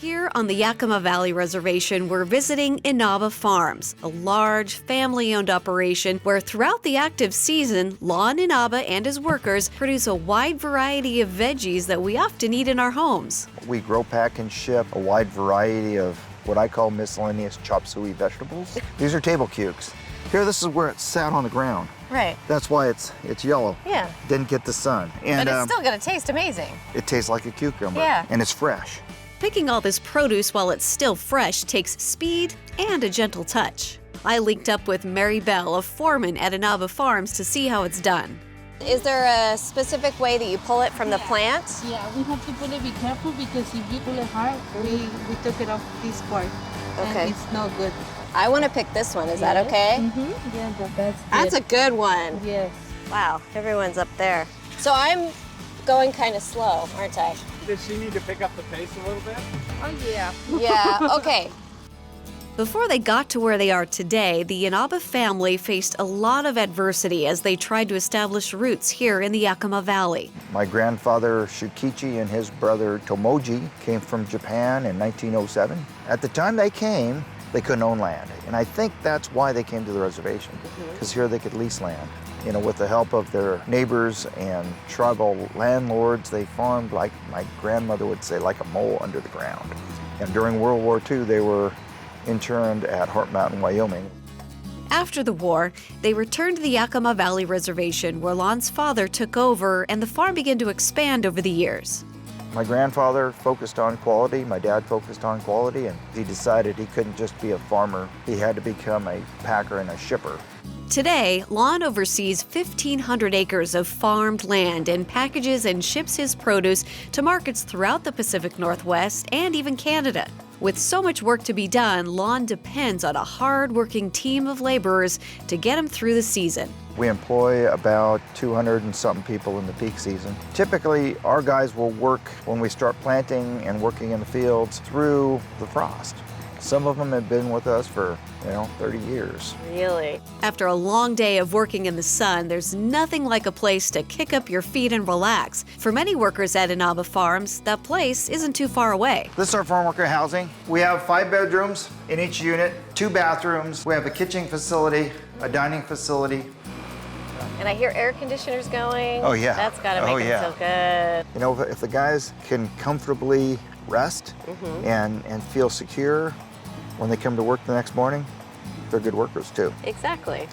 Here on the Yakima Valley Reservation, we're visiting Inaba Farms, a large, family-owned operation where throughout the active season, Lon Inaba and his workers produce a wide variety of veggies that we often eat in our homes. We grow, pack, and ship a wide variety of what I call miscellaneous chop suey vegetables. These are table cukes. Here, this is where it sat on the ground. Right. That's why it's yellow. Yeah. Didn't get the sun. And, but it's still gonna taste amazing. It tastes like a cucumber. Yeah. And it's fresh. Picking all this produce while it's still fresh takes speed and a gentle touch. I linked up with Mary Bell, a foreman at Inaba Farms, to see how it's done. Is there a specific way that you pull it from the plant? Yeah, we have to pull it, be careful, because if you pull it hard, we took it off this part. Okay. And it's no good. I want to pick this one. Is that okay? Mm-hmm. Yeah, that's good. That's a good one. Yes. Wow, everyone's up there. So I'm going kind of slow, aren't I? Does she need to pick up the pace a little bit? Oh, yeah. Yeah, okay. Before they got to where they are today, the Inaba family faced a lot of adversity as they tried to establish roots here in the Yakima Valley. My grandfather Shukichi and his brother Tomoji came from Japan in 1907. At the time they came, they couldn't own land. And I think that's why they came to the reservation, because here they could lease land. You know, with the help of their neighbors and tribal landlords, they farmed, like my grandmother would say, like a mole under the ground. And during World War II, they were interned at Heart Mountain, Wyoming. After the war, they returned to the Yakima Valley Reservation, where Lon's father took over, and the farm began to expand over the years. My grandfather focused on quality, my dad focused on quality, and he decided he couldn't just be a farmer, he had to become a packer and a shipper. Today, Lon oversees 1,500 acres of farmed land and packages and ships his produce to markets throughout the Pacific Northwest and even Canada. With so much work to be done, Lon depends on a hard-working team of laborers to get him through the season. We employ about 200 and something people in the peak season. Typically, our guys will work when we start planting and working in the fields through the frost. Some of them have been with us for, 30 years. Really? After a long day of working in the sun, there's nothing like a place to kick up your feet and relax. For many workers at Inaba Farms, that place isn't too far away. This is our farm worker housing. We have 5 bedrooms in each unit, 2 bathrooms. We have a kitchen facility, a dining facility. And I hear air conditioners going. Oh, yeah. That's got to make it feel good. You know, if the guys can comfortably rest and feel secure when they come to work the next morning, they're good workers too. Exactly.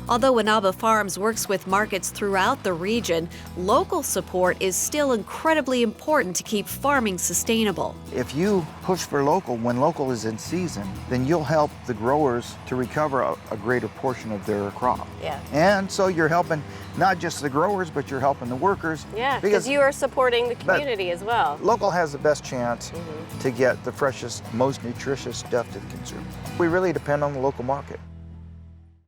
Although Inaba Farms works with markets throughout the region, local support is still incredibly important to keep farming sustainable. If you push for local when local is in season, then you'll help the growers to recover a greater portion of their crop. Yeah. And so you're helping not just the growers, but you're helping the workers. Yeah, because you are supporting the community as well. Local has the best chance to get the freshest, most nutritious stuff to the consumer. We really depend on the local market.